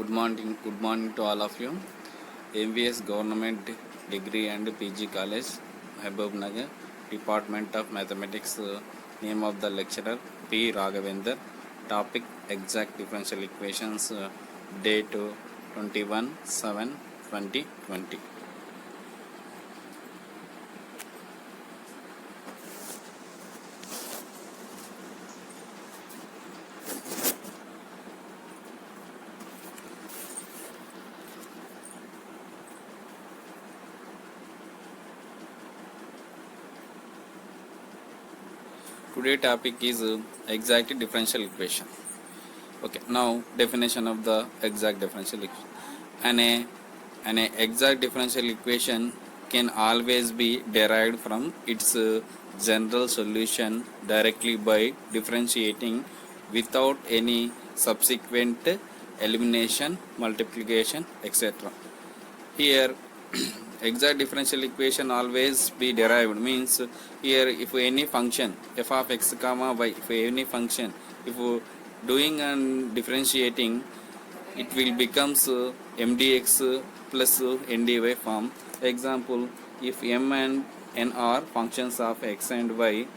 Good morning to all of you. MVS Government Degree and PG College, Mahbub Nagar, Department of Mathematics. Name of the lecturer P. Raghavendra. Topic exact differential equations. Date 21/7/2020. Today topic is exact differential equation. Okay, now definition of the exact differential equation. An exact differential equation can always be derived from its general solution directly by differentiating without any subsequent elimination, multiplication, etc. Here exact differential equation always be derived means here if any function f of x comma y, if any function, if doing and differentiating, it will becomes mdx plus ndy form. Example, if m and n are functions of x and y,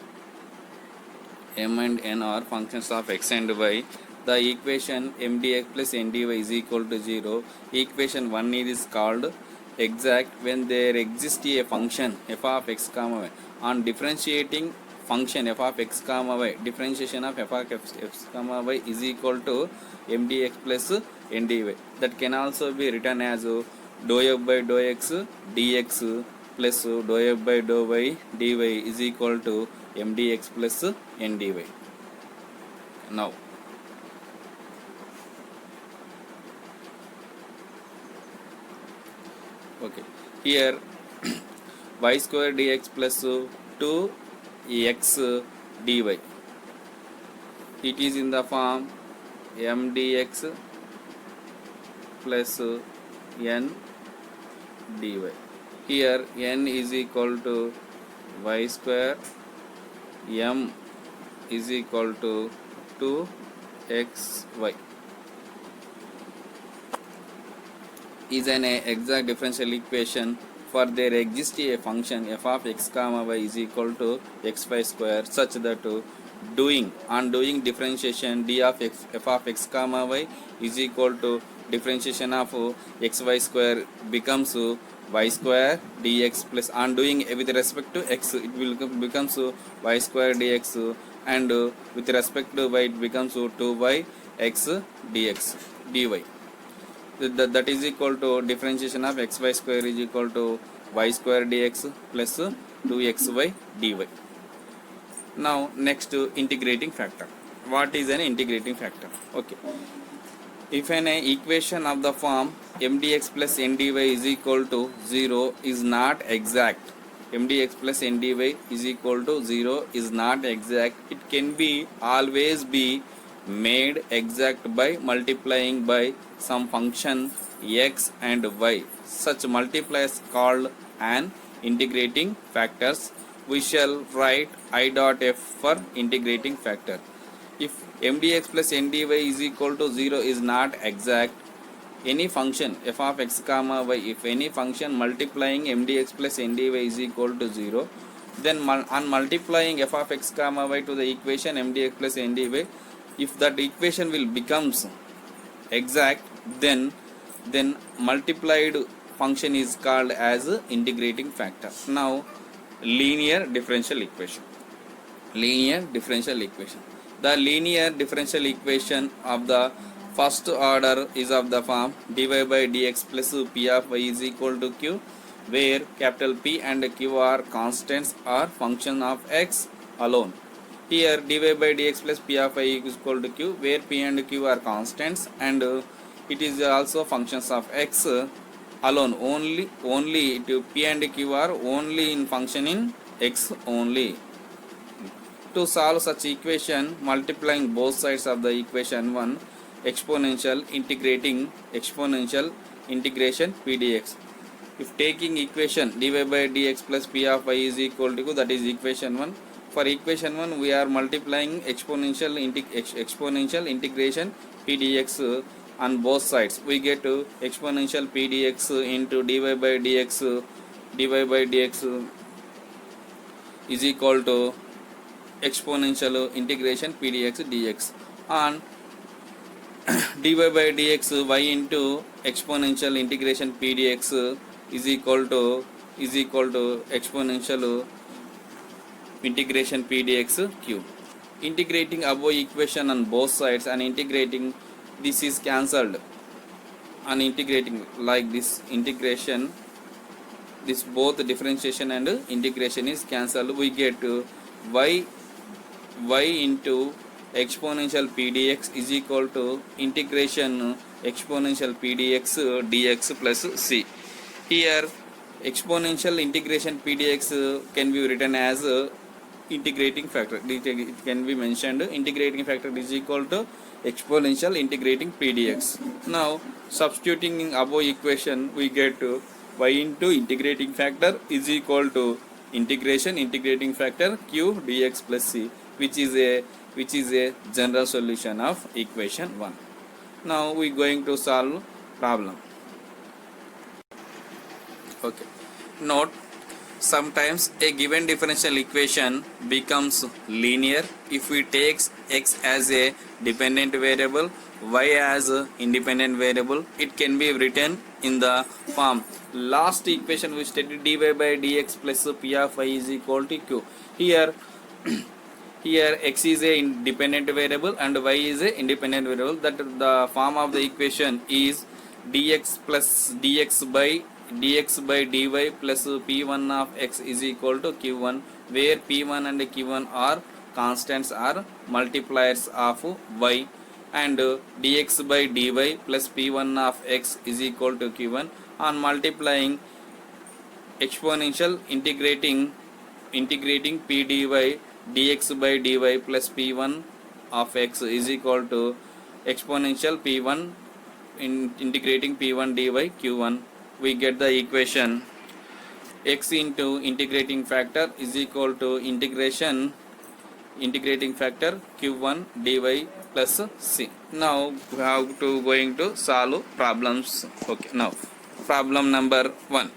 m and n are functions of x and y, the equation mdx plus ndy is equal to 0. Equation 1 is called exact when there exists a function f of x comma y. On differentiating function f of x comma y, differentiation of f of x comma y is equal to mdx plus ndy. That can also be written as dou f by dou x dx plus dou f by dou y dy is equal to mdx plus ndy. Now okay, here y square dx plus 2x dy, it is in the form mdx plus n dy. Here n is equal to y square, m is equal to 2xy. Is an exact differential equation for there exists a function f of x comma y is equal to xy square such that doing differentiation d of x f of x comma y is equal to differentiation of xy square becomes y square dx plus on doing with respect to x it will becomes y square dx, and with respect to y it becomes 2y x dx dy. That is equal to differentiation of xy square is equal to y square dx plus 2xy dy. Now next integrating factor. What is an integrating factor? Okay, if an equation of the form mdx plus ndy is equal to 0 is not exact, mdx plus ndy is equal to 0 is not exact, it can be always be made exact by multiplying by some function x and y. Such multipliers called an integrating factors. We shall write I dot f for integrating factor. If mdx plus ndy is equal to 0 is not exact, any function f of x comma y, if any function multiplying mdx plus ndy is equal to 0, then on multiplying f of x comma y to the equation mdx plus ndy, if that equation will becomes exact, then multiplied function is called as integrating factor. Now linear differential equation. The linear differential equation of the first order is of the form dy by dx plus p of y is equal to q, where capital P and q are constants or function of x alone. Here dy by dx plus p of y is equal to q, where p and q are constants and it is also functions of x alone. Only p and q are only in function in x only. To solve such equation, multiplying both sides of the equation 1, exponential integration p dx. If taking equation dy by dx plus p of y is equal to q, that is equation 1. For equation 1 we are multiplying exponential integration p dx on both sides. We get exponential p dx into dy by dx is equal to exponential integration p dx on dy by dx y into exponential integration p dx is equal to exponential integration p dx cube. Integrating above equation on both sides and integrating, this is cancelled, and integrating like this integration, this both differentiation and integration is cancelled. We get y into exponential p dx is equal to integration exponential p dx plus c. Here exponential integration p dx can be written as integrating factor. It can be mentioned integrating factor is equal to exponential integrating p dx. Now substituting in above equation, we get y into integrating factor is equal to integration integrating factor q dx plus c, which is a general solution of equation 1. Now we going to solve problem. Okay, note, sometimes a given differential equation becomes linear if we take x as a dependent variable, y as a independent variable. It can be written in the form last equation we stated, dy by dx plus p of y is equal to q. Here x is a independent variable and y is a independent variable. That the form of the equation is dx by dy plus p1 of x is equal to q1, where p1 and q1 are constants, are multipliers of y, and dx by dy plus p1 of x is equal to q1. On multiplying exponential integrating p dy dx by dy plus p1 of x is equal to exponential p1 integrating p1 dy q1. We get the equation x into integrating factor is equal to integrating factor q1 dy plus c. Now we have to going to solve problems. Okay, now problem number 1.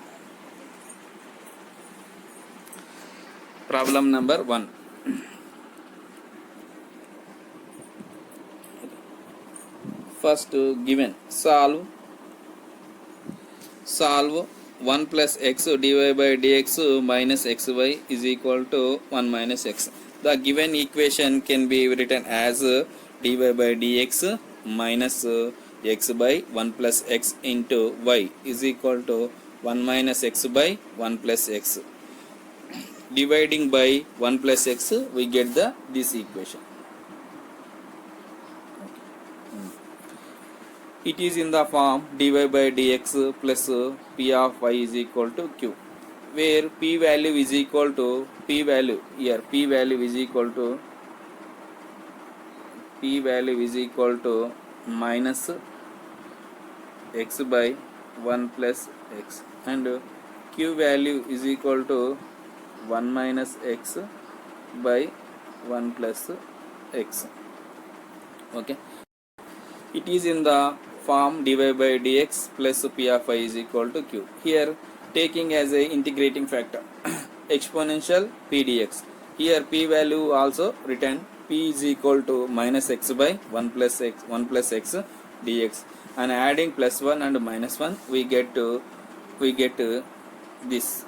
Problem number 1. First given, solve 1 plus x dy by dx minus xy is equal to 1 minus x. The given equation can be written as dy by dx minus x by 1 plus x into y is equal to 1 minus x by 1 plus x. Dividing by 1 plus x, we get this equation. It is in the form dy by dx plus p of y is equal to q, where p value is equal to minus x by 1 plus x, and q value is equal to 1 minus x by 1 plus x. Okay, it is in the form dy by dx plus p of y is equal to q. Here taking as a integrating factor exponential p dx. Here p value also written, p is equal to minus x by 1 plus x dx, and adding plus 1 and minus 1, we get this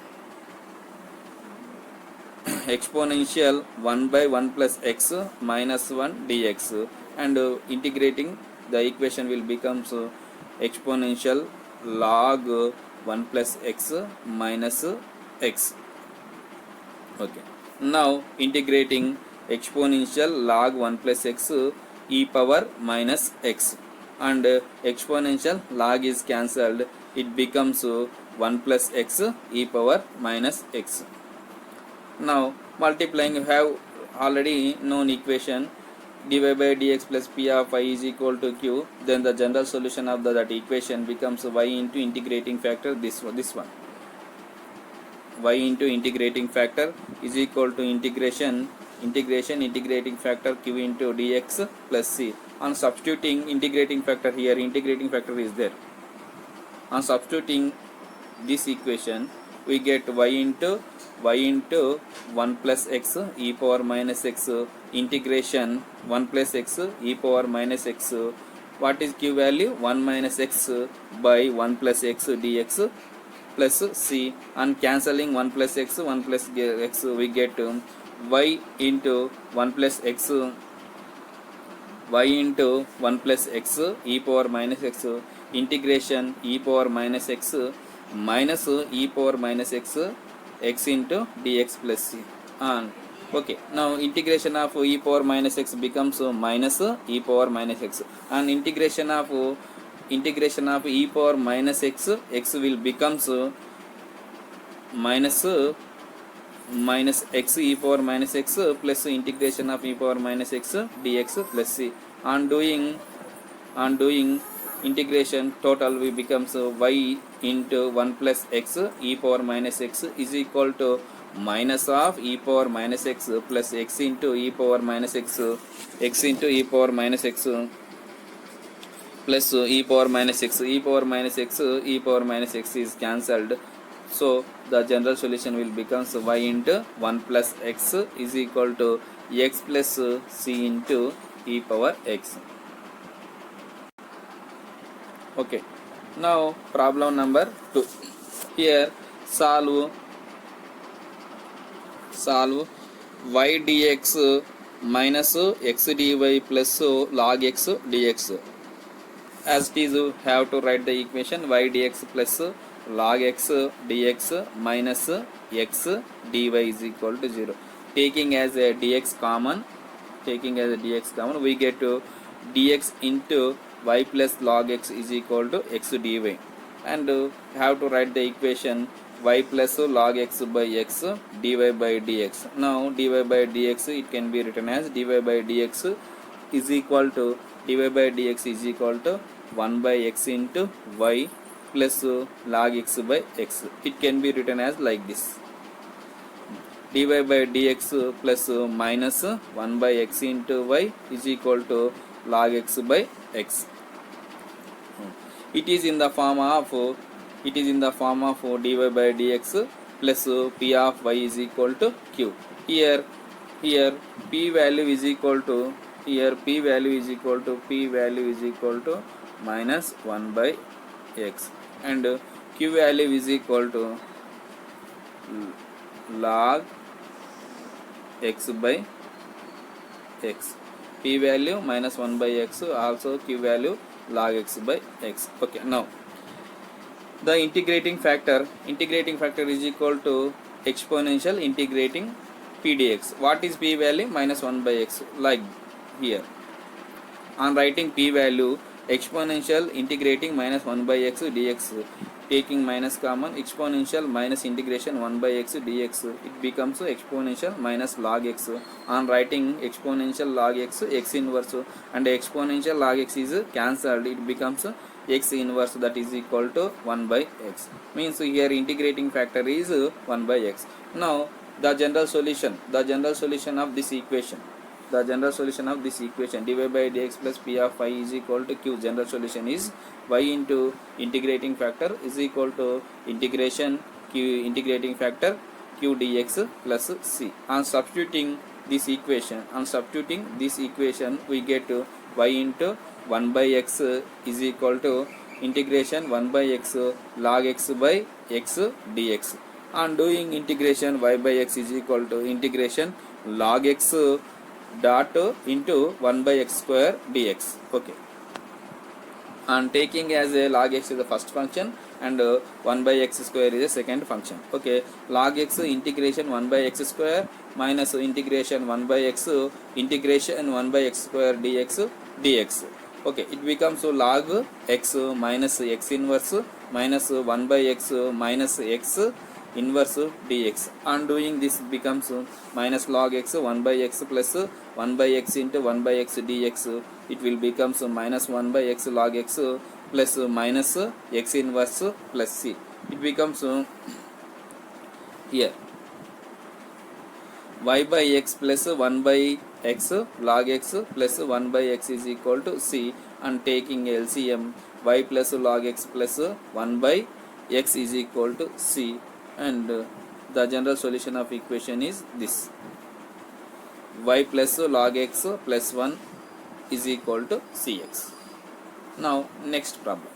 exponential 1 by 1 plus x minus 1 dx, and integrating the equation will become exponential log 1 plus x minus x. Okay, now integrating exponential log 1 plus x e power minus x, and exponential log is cancelled, it becomes 1 plus x e power minus x. Now multiplying, you have already known equation dy by dx plus p of y is equal to q. Then the general solution of that equation becomes y into integrating factor, this one, y into integrating factor is equal to integration integration integrating factor q into dx plus c. On substituting integrating factor, here integrating factor is there. On substituting this equation, we get y into 1 plus x e power minus x integration 1 plus x e power minus x. What is q value? 1 minus x by 1 plus x dx plus c. And cancelling 1 plus x 1 plus x, we get y into 1 plus x y into 1 plus x e power minus x integration e power minus x minus e power minus x x into dx plus c. And okay, now integration of e power minus x becomes minus e power minus x, and integration of e power minus x will becomes minus x e power minus x plus integration of e power minus x dx plus c. On doing integration, total we becomes y into 1 plus x e power minus x is equal to minus of e power minus x plus x into e power minus x into e power minus x plus e power minus x e power minus x e power minus x is cancelled. So the general solution will becomes y into 1 plus x is equal to x plus c into e power x. Okay, now problem number 2. Here solve y dx minus x dy plus log x dx. As it is, you have to write the equation y dx plus log x dx minus x dy is equal to 0. Taking as a dx common, we get to dx into y plus log x is equal to x dy, and have to write the equation y plus log x by x dy by dx. Now dy by dx, it can be written as dy by dx is equal to 1 by x into y plus log x by x. It can be written as like this: dy by dx plus minus 1 by x into y is equal to log x by x. It is in the form of dy by dx plus p of y is equal to q. Here p value is equal to minus 1 by x, and q value is equal to log x by x. P value minus 1 by x, also q value log x by x. Okay, now the integrating factor is equal to exponential integrating p dx. What is p value? Minus 1 by x, like here. On writing p value, exponential integrating minus 1 by x dx, taking minus common, exponential minus integration 1 by x dx, it becomes exponential minus log x. On writing exponential log x, x inverse, and exponential log x is cancelled, it becomes x inverse, that is equal to 1 by x. Means here integrating factor is 1 by x. Now the general solution of this equation, dy by dx plus p of y is equal to q. General solution is y into integrating factor is equal to integration integrating factor q dx plus c. On substituting this equation, we get y into 1 by x is equal to integration 1 by x log x by x dx. On doing integration, y by x is equal to integration log x dot into 1 by x square dx. Okay, and taking as a log x is the first function and 1 by x square is the second function. Okay, log x integration 1 by x square minus integration 1 by x integration 1 by x square dx. Okay, it becomes log x minus x inverse minus 1 by x minus x inverse dx. On doing this becomes minus log x 1 by x plus 1 by x into 1 by x dx. It will becomes minus 1 by x log x plus minus x inverse plus c. It becomes here y by x plus 1 by x log x plus 1 by x is equal to c, and taking LCM y plus log x plus 1 by x is equal to c, and the general solution of equation is this: y plus log x plus 1 is equal to cx. Now next problem.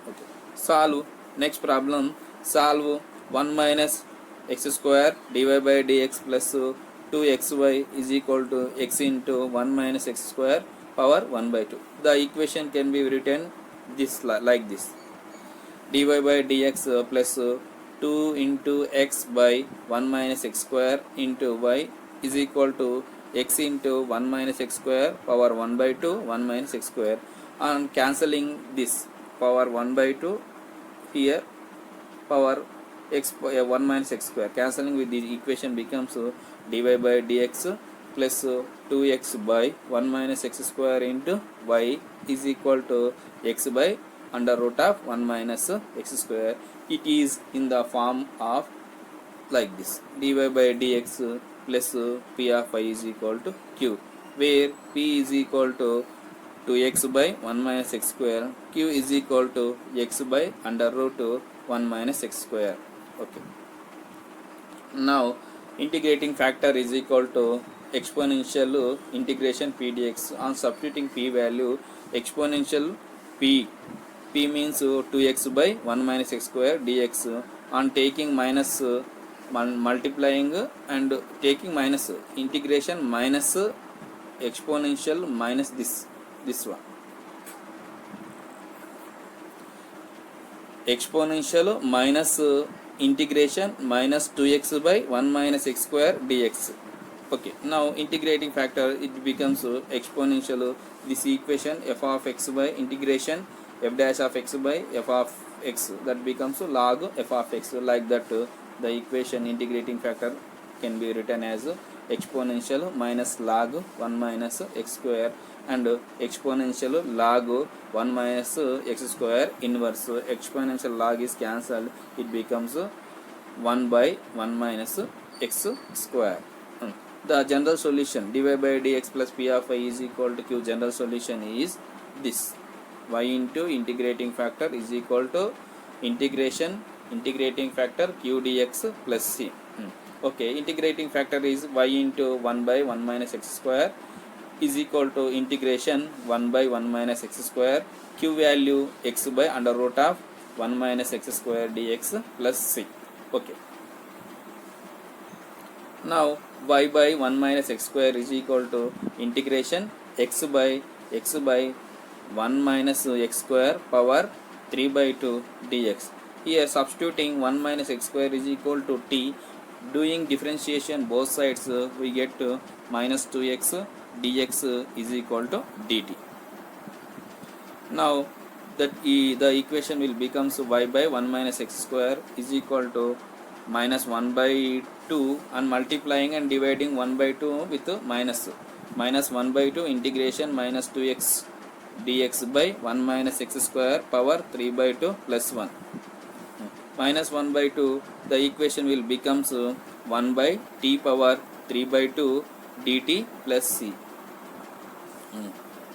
Okay. Solve next problem. Solve 1 minus x square dy by dx plus 2xy is equal to x into 1 minus x square power 1 by 2. The equation can be written this like this: dy by dx plus 2 into x by 1 minus x square into y is equal to x into 1 minus x square power 1 by 2 1 minus x square, and cancelling this power 1 by 2 here, power x 1 minus x square, cancelling with the equation becomes dy by dx plus 2x by 1 minus x square into y is equal to x by under root of 1 minus x square. It is in the form of like this: dy by dx plus p of I is equal to q, where p is equal to 2x by 1 minus x square, q is equal to x by under root 1 minus x square. Okay. Now integrating factor is equal to exponential integration p dx. On substituting p value, exponential p means 2x by 1 minus x square dx, on taking minus multiplying and taking minus, integration minus exponential minus this one, exponential minus integration minus 2x by 1 minus x square dx. Okay, now integrating factor, it becomes exponential this equation f of x by integration f dash of x by f of x, that becomes log f of x. Like that the equation integrating factor can be written as exponential minus log 1 minus x square and exponential log 1 minus x square inverse. Exponential log is cancelled, it becomes 1 by 1 minus x square. The general solution dy by dx plus p of I is equal to q. General solution is this: y into integrating factor is equal to integrating factor q dx plus c. Okay, integrating factor is y into 1 by 1 minus x square is equal to integration 1 by 1 minus x square, q value x by under root of 1 minus x square dx plus c. Okay. Now y by 1 minus x square is equal to integration x by 1 minus x square power 3 by 2 dx. Here substituting 1 minus x square is equal to t, doing differentiation both sides we get minus 2x dx is equal to dt. Now that the equation will becomes y by 1 minus x square is equal to minus 1 by 2, and multiplying and dividing 1 by 2 with minus 1 by 2 integration minus 2x dx by 1 minus x square power 3 by 2 plus 1 minus 1 by 2, the equation will becomes 1 by t power 3 by 2 dt plus c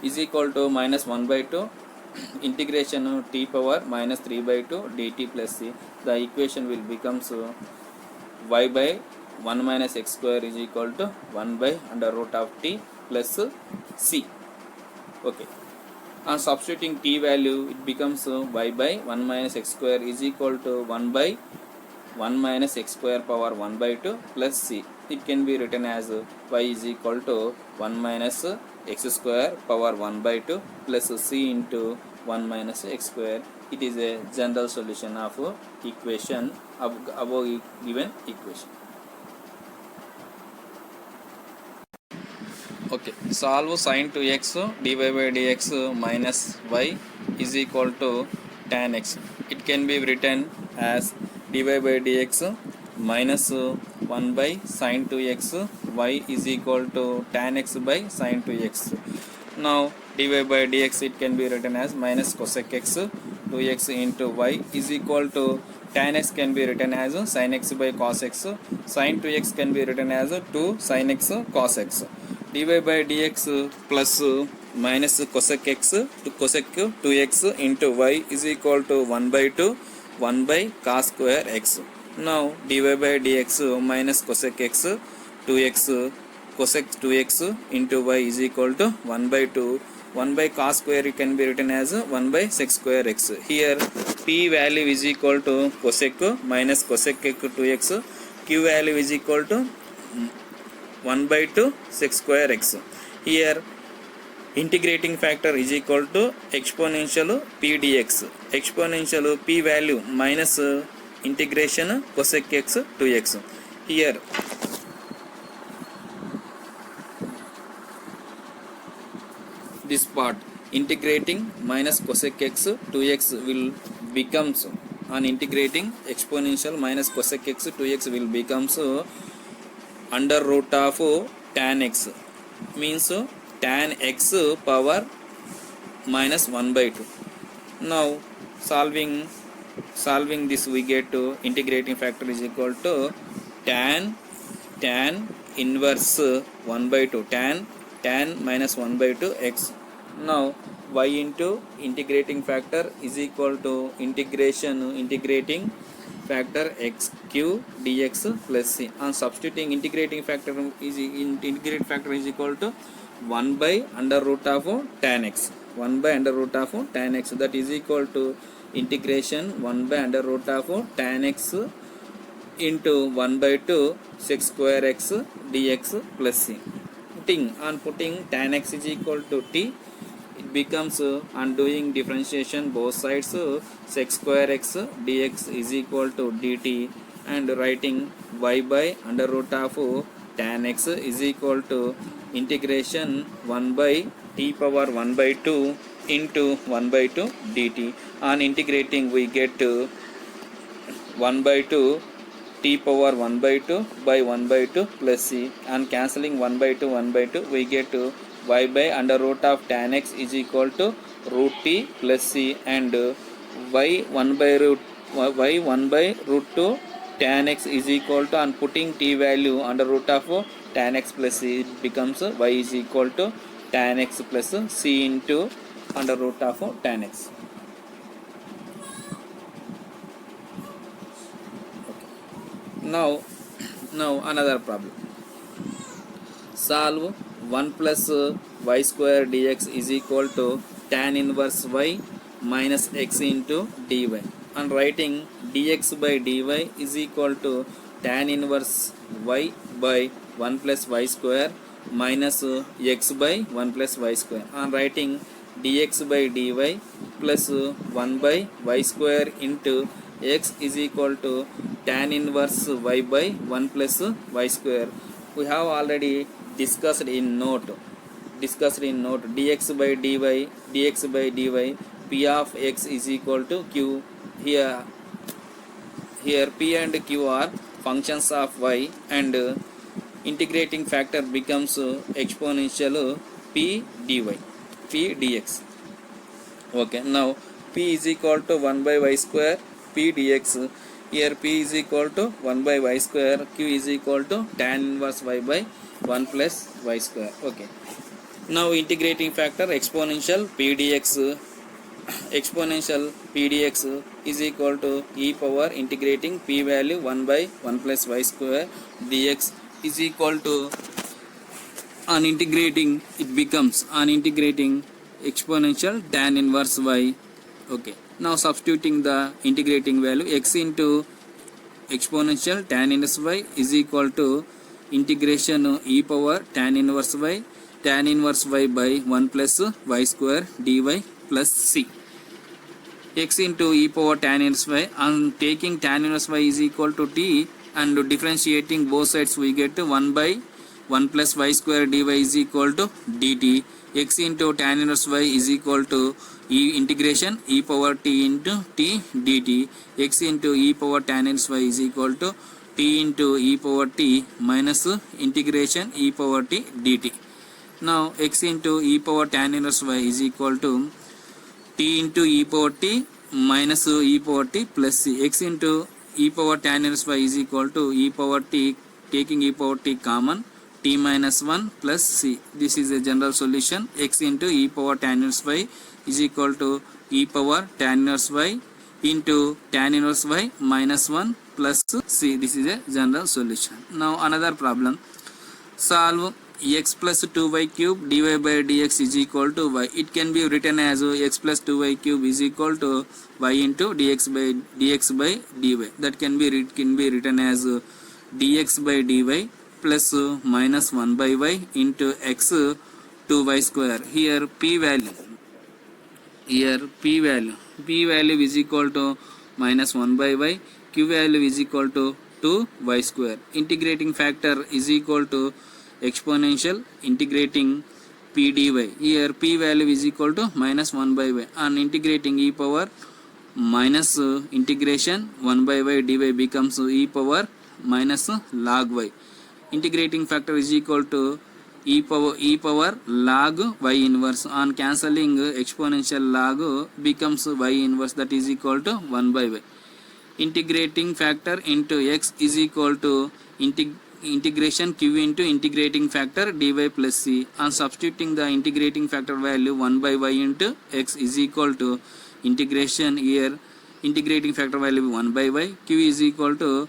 is equal to minus 1 by 2 integration t power minus 3 by 2 dt plus c. The equation will becomes y by 1 minus x square is equal to 1 by under root of t plus c. Okay. On substituting t value, it becomes y by 1 minus x square is equal to 1 by 1 minus x square power 1 by 2 plus c. It can be written as y is equal to 1 minus x square power 1 by 2 plus c into 1 minus x square. It is a general solution of equation above given equation. Okay, solve sin 2x dy by dx minus y is equal to tan x. It can be written as dy by dx minus 1 by sin 2x y is equal to tan x by sin 2x. Now dy by dx, it can be written as minus cosec x 2x into y is equal to tan x can be written as sin x by cos x, sin 2x can be written as 2 sin x cos x, dy by dx plus minus cosec x to cosec 2x into y is equal to 1 by 2 1 by cos square x. Now dy by dx minus cosec x 2x cosec 2x into y is equal to 1 by 2 1 by cos square, it can be written as 1 by sec square x. Here p value is equal to cosec minus cosec 2x, q value is equal to 1 by 2 sec square x. Here integrating factor is equal to exponential p dx, exponential p value minus integration cosec x 2x. Here this part integrating minus cosec x 2x will becomes on integrating exponential minus cosec x 2x will becomes under root of tan x, means tan x power minus 1 by 2. Now solving this we get to integrating factor is equal to tan inverse 1 by 2 tan minus 1 by 2 x. Now y into integrating factor is equal to integrating factor x q dx plus c. On substituting integrating factor is equal to 1 by under root of tan x, 1 by under root of tan x, that is equal to integration 1 by under root of tan x into 1 by 2 sec square x dx plus c. Putting tan x is equal to t, it becomes on doing differentiation both sides sec square x dx is equal to dt, and writing y by under root of tan x is equal to integration 1 by t power 1 by 2 into 1 by 2 dt. On integrating we get 1 by 2 t power 1 by 2 by 1 by 2 plus c, and cancelling 1 by 2 1 by 2 we get y by under root of tan x is equal to root t plus c, and y 1 by root 2 tan x is equal to, and putting t value under root of tan x plus c, it becomes y is equal to tan x plus c into under root of tan x. Now another problem. Solve 1 plus y square dx is equal to tan inverse y minus x into dy. On writing dx by dy is equal to tan inverse y by 1 plus y square minus x by 1 plus y square. On writing dx by dy plus 1 by y square into x is equal to tan inverse y by 1 plus y square. We have already discussed in note dx by dy p of x is equal to q. Here p and q are functions of y, and integrating factor becomes exponential p dx. Okay, now p is equal to 1 by y square p dx. Here p is equal to 1 by y square, q is equal to tan inverse y by 1 plus y square. Okay, now integrating factor exponential p dx is equal to e power integrating p value 1 by 1 plus y square dx is equal to, on integrating it becomes on integrating exponential tan inverse y. Okay, now substituting the integrating value x into exponential tan inverse y is equal to integration e power tan inverse y by 1 plus y square dy plus c. X into e power tan inverse y, on taking tan inverse y is equal to t and differentiating both sides we get 1 by 1 plus y square dy is equal to dt. X into tan inverse y is equal to integration e power t into t dt. X into e power tan inverse y is equal to t into e power t minus integration e power t dt. Now x into e power tan inverse y is equal to t into e power t minus e power t plus c. X into e power tan inverse y is equal to e power t, taking e power t common, t minus 1 plus c. This is a general solution. X into e power tan inverse y is equal to e power tan inverse y into tan inverse y minus 1 plus c. This is a general solution. Now another problem. Solve x plus 2y cube dy by dx is equal to y. It can be written as x plus 2y cube is equal to y into dx by dy. That can be written as dx by dy plus minus 1 by y into x 2y square. Here p value is equal to minus 1 by y, q value is equal to 2y square. Integrating factor is equal to exponential integrating p dy. Here p value is equal to minus 1 by y, and integrating e power minus integration 1 by y dy becomes e power minus log y. Integrating factor is equal to e power log y inverse. On cancelling, exponential log becomes y inverse, that is equal to 1 by y. Integrating factor into x is equal to integration q into integrating factor dy plus c. On substituting the integrating factor value 1 by y into x is equal to integration, here integrating factor value 1 by y, q is equal to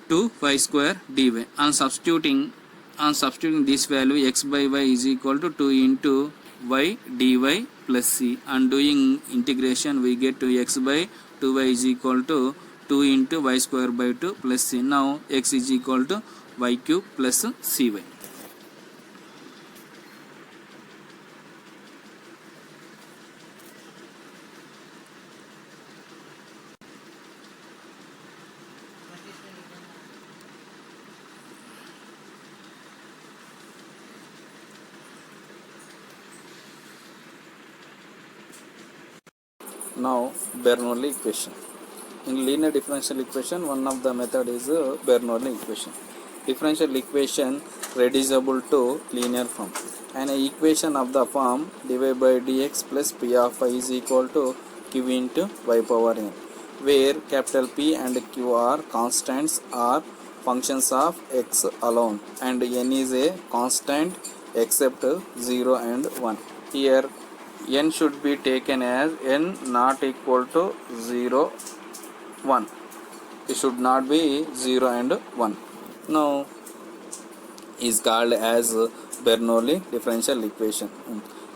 2y square dy. On substituting this value, x by y is equal to 2 into y dy plus c. On doing integration, we get to x by 2y is equal to 2 into y square by 2 plus c. Now x is equal to y cube plus cy. Now Bernoulli equation. In linear differential equation, one of the method is Bernoulli equation. Differential equation reducible to linear form. An equation of the form dy by dx plus p of y is equal to q into y power n, where capital P and q are constants or functions of x alone, and n is a constant except 0 and 1. Here n should be taken as n not equal to 0, 1. It should not be 0 and 1. Now is called as Bernoulli differential equation.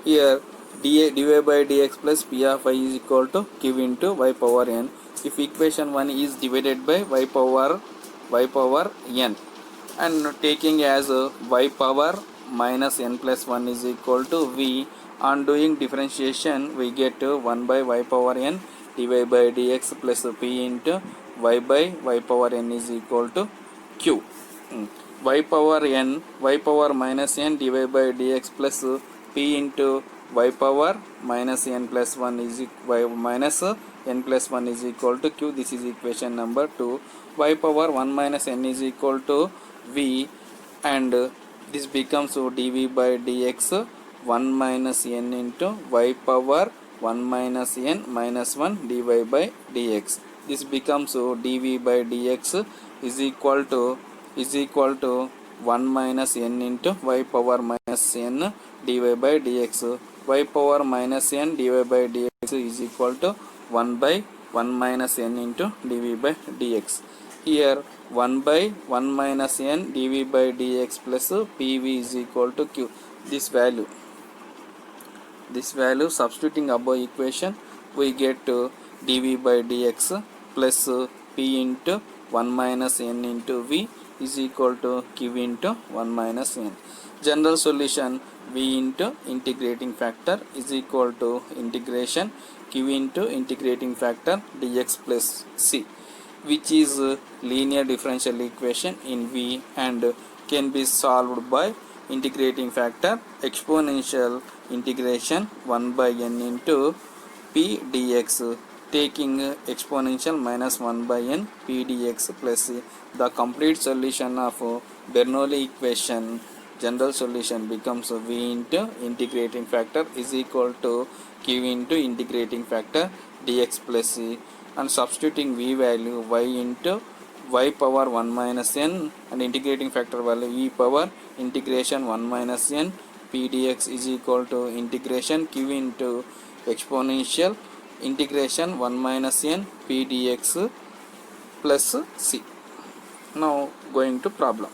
Here dy by dx plus p of y is equal to q into y power n. If equation 1 is divided by y power n, and taking as y power minus n plus 1 is equal to v. On doing differentiation, we get 1 by y power n dy by dx plus p into y by y power n is equal to q. Y power n, y power minus n dy by dx plus p into y power minus n plus 1 is y minus n plus 1 is equal to q. This is equation number 2. Y power 1 minus n is equal to v, and this becomes dv by dx 1 minus n into y power 1 minus n minus 1 dy by dx. This becomes dv by dx is equal to 1 minus n into y power minus n dy by dx. Y power minus n dy by dx is equal to 1 by 1 minus n into dv by dx. Here 1 by 1 minus n dv by dx plus pv is equal to q. This value substituting above equation, we get dv by dx plus p into 1 minus n into v is equal to q into 1 minus n. General solution, v into integrating factor is equal to integration q into integrating factor dx plus c, which is linear differential equation in v and can be solved by integrating factor exponential integration 1 by n into p dx, taking exponential minus 1 by n p dx plus the complete solution of Bernoulli equation. General solution becomes v into integrating factor is equal to q into integrating factor dx plus c, and substituting v value y into y power 1 minus n and integrating factor value e power integration 1 minus n p dx is equal to integration q into exponential integration 1 minus n p dx plus c. Now going to problem.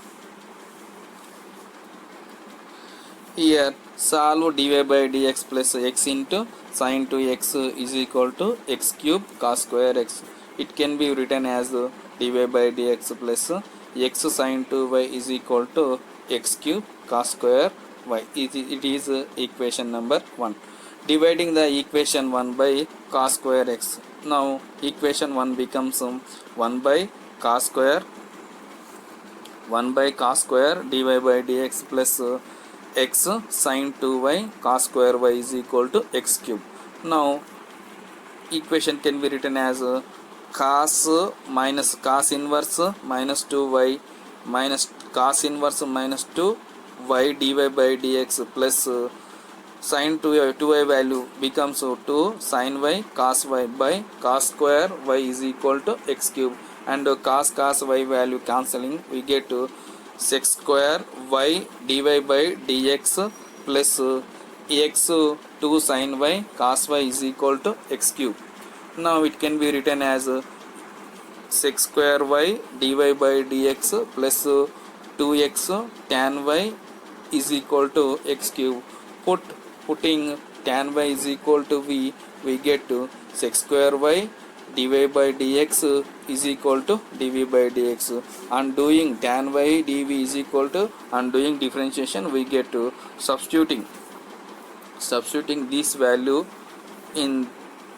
Here solve dy by dx plus x into sin 2x is equal to x cube cos square x. It can be written as dy by dx plus x sin 2y is equal to x cube cos square y. It is equation number 1. Dividing the equation 1 by cos square x. Now equation 1 becomes 1 by cos square dy by dx plus x sin 2y cos square y is equal to x cube. Now equation can be written as cos minus cos inverse minus 2y minus cos inverse minus 2y dy by dx plus sin 2y value becomes 2 sin y cos y by cos square y is equal to x cube, and cos y value cancelling we get sec square y dy by dx plus x 2 sin y cos y is equal to x cube. Now it can be written as sec square y dy by dx plus 2x tan y is equal to x cube. Putting tan y is equal to v, we get to sec square y dy by dx is equal to dv by dx. And doing tan y dv is equal to, and doing differentiation we get to substituting this value in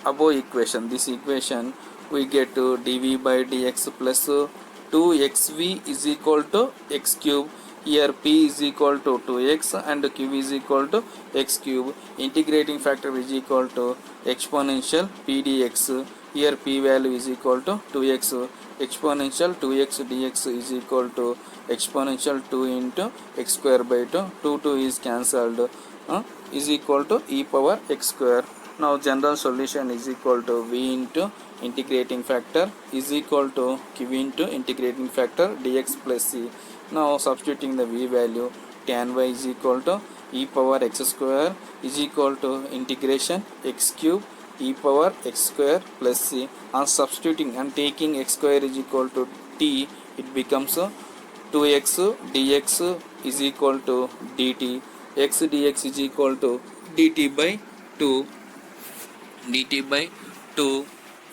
above equation. This equation we get to dv by dx plus 2xv is equal to x cube. Here p is equal to 2x and q is equal to x cube. Integrating factor is equal to exponential p dx. Here p value is equal to 2x. Exponential 2x dx is equal to exponential 2 into x square by 2. 2 is cancelled, is equal to e power x square. Now general solution is equal to v into integrating factor is equal to q into integrating factor dx plus c. Now substituting the v value, tan y is equal to e power x square is equal to integration x cube e power x square plus c. And substituting and taking x square is equal to t, it becomes 2x dx is equal to dt. X dx is equal to dt by 2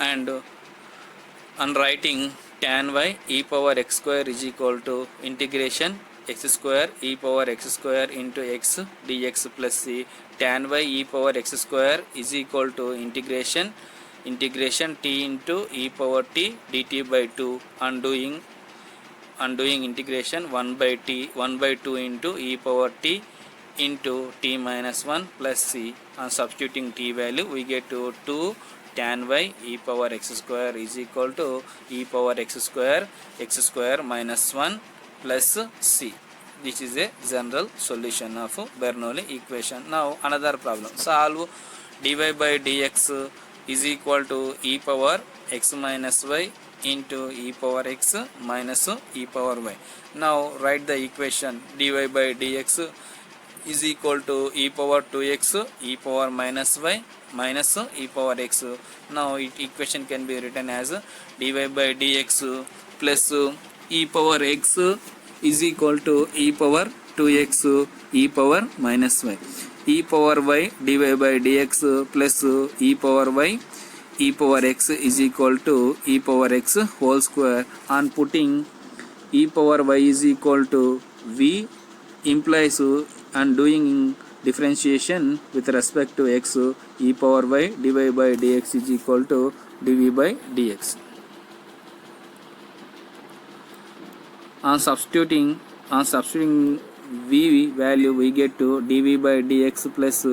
and writing tan y e power x square is equal to integration x square e power x square into x dx plus c. Tan y e power x square is equal to integration t into e power t dt by 2, undoing integration 1 by 2 into e power t into t minus 1 plus c. And substituting t value we get to 2 tan y e power x square is equal to e power x square minus 1 plus c. This is a general solution of Bernoulli equation. Now another problem. Solve dy by dx is equal to e power x minus y into e power x minus e power y. Now write the equation dy by dx is equal to e power 2x e power minus y minus e power x. Now equation can be written as dy by dx plus e power x is equal to e power 2x e power minus y. E power y dy by dx plus e power y e power x is equal to e power x whole square. And putting e power y is equal to v implies and doing differentiation with respect to x, e power y dy by dx is equal to dv by dx. On substituting v value we get to dv by dx plus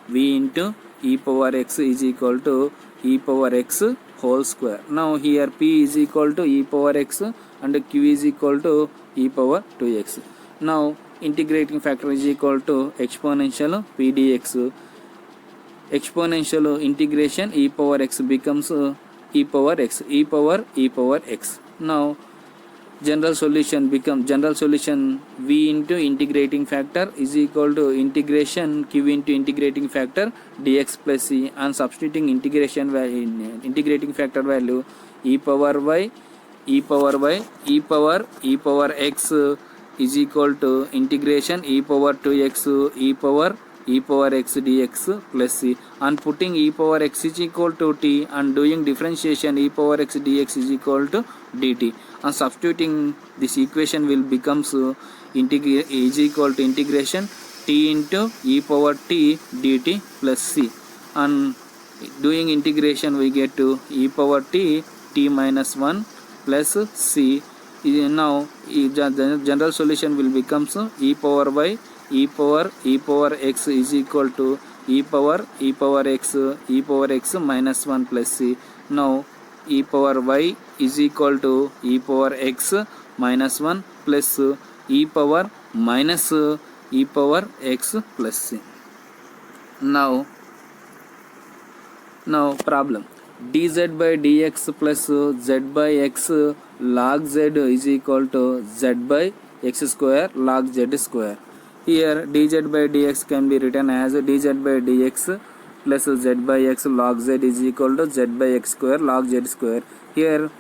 v into e power x is equal to e power x whole square. Now here p is equal to e power x and q is equal to e power 2x. Now integrating factor is equal to exponential p dx exponential integration e power x becomes e power x, e power x. Now general solution v into integrating factor is equal to integration q into integrating factor dx plus c, and substituting integration value in integrating factor value e power y e power x is equal to integration e power 2x e power x dx plus c, and putting e power x is equal to t and doing differentiation e power x dx is equal to dt, and substituting this equation will becomes is equal to integration t into e power t dt plus c, and doing integration we get to e power t minus 1 plus c. Now the general solution will becomes e power y e power x is equal to e power x minus 1 plus c. Now e power y is equal to e power x minus 1 plus e power minus e power x plus c. Now problem dz by dx plus z by x log z is equal to z by x square log z square. Here dz by dx can be written as dz by dx plus z by x log z is equal to z by x square log z square. Here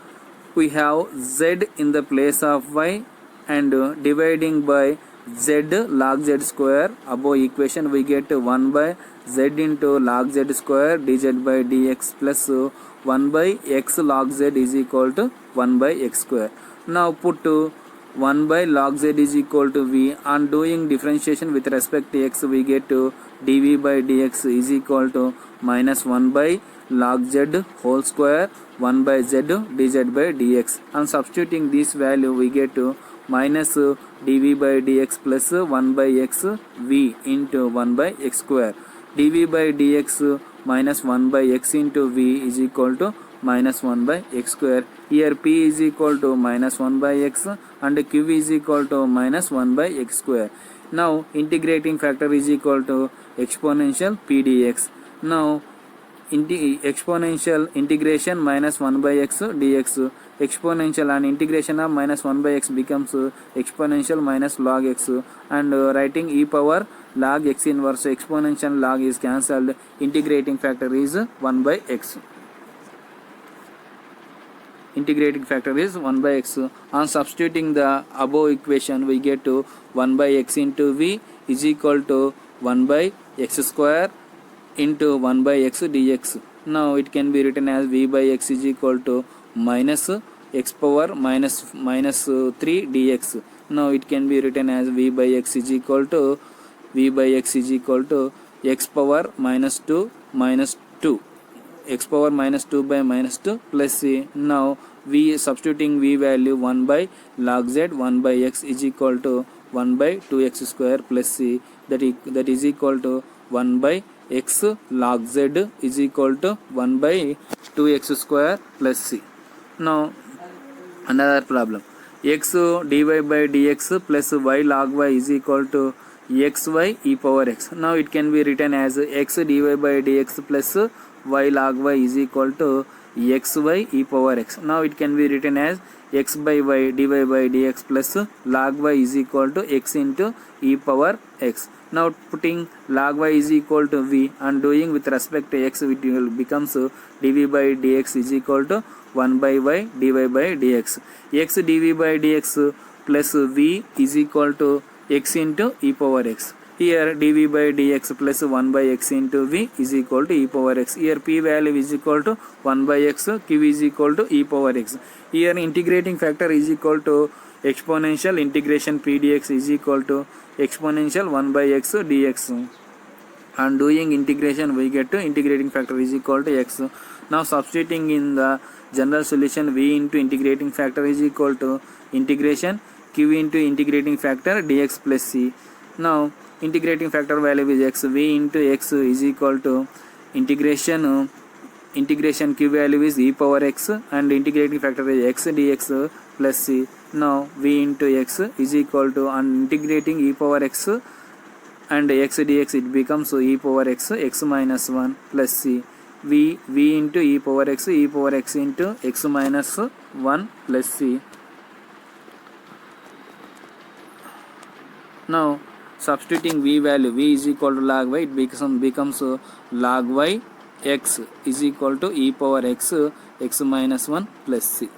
we have z in the place of y and dividing by z log z square. Above equation we get 1 by z into log z square dz by dx plus 1 by x log z is equal to 1 by x square. Now put 1 by log z is equal to v, and doing differentiation with respect to x we get dv by dx is equal to minus 1 by log z whole square 1 by z dz by dx, and substituting this value we get minus dv by dx plus 1 by x v into 1 by x square. dv by dx minus 1 by x into v is equal to minus 1 by x square. Here p is equal to minus 1 by x and q is equal to minus 1 by x square. Now integrating factor is equal to exponential p dx. Now exponential integration minus 1 by x dx, exponential and integration of minus 1 by x becomes exponential minus log x, and writing e power log x inverse exponential log is cancelled. Integrating factor is 1 by x. Integrating factor is 1 by x. On substituting the above equation we get to 1 by x into v is equal to 1 by x square into 1 by x dx. Now it can be written as v by x is equal to minus x power minus 3 dx. Now it can be written as v by x is equal to x power minus 2 x power minus 2 by minus 2 plus c. Now v substituting v value 1 by log z 1 by x is equal to 1 by 2x square plus c, that is equal to 1 by x log z is equal to 1 by 2x square plus c. Now another problem, x dy by dx plus y log y is equal to xy e power x. Now it can be written as x dy by dx plus y log y is equal to xy e power x. Now it can be written as x by y dy by dx plus log y is equal to x into e power x. Now putting log y is equal to v and doing with respect to x, it will becomes dv by dx is equal to 1 by y dy by dx. X dv by dx plus v is equal to x into e power x. Here dv by dx plus 1 by x into v is equal to e power x. Here p value is equal to 1 by x, q is equal to e power x. Here integrating factor is equal to exponential integration p dx is equal to exponential 1 by x dx, and doing integration we get to integrating factor is equal to x. Now substituting in the general solution v into integrating factor is equal to integration q into integrating factor dx plus c. Now integrating factor value is x, v into x is equal to integration q value is e power x and integrating factor is x dx plus c. Now v into x is equal to, and integrating e power x and x dx, it becomes e power x minus 1 plus c. V into e power x into x minus 1 plus c. Now substituting v value, v is equal to log y, it becomes log y x is equal to e power x minus 1 plus c.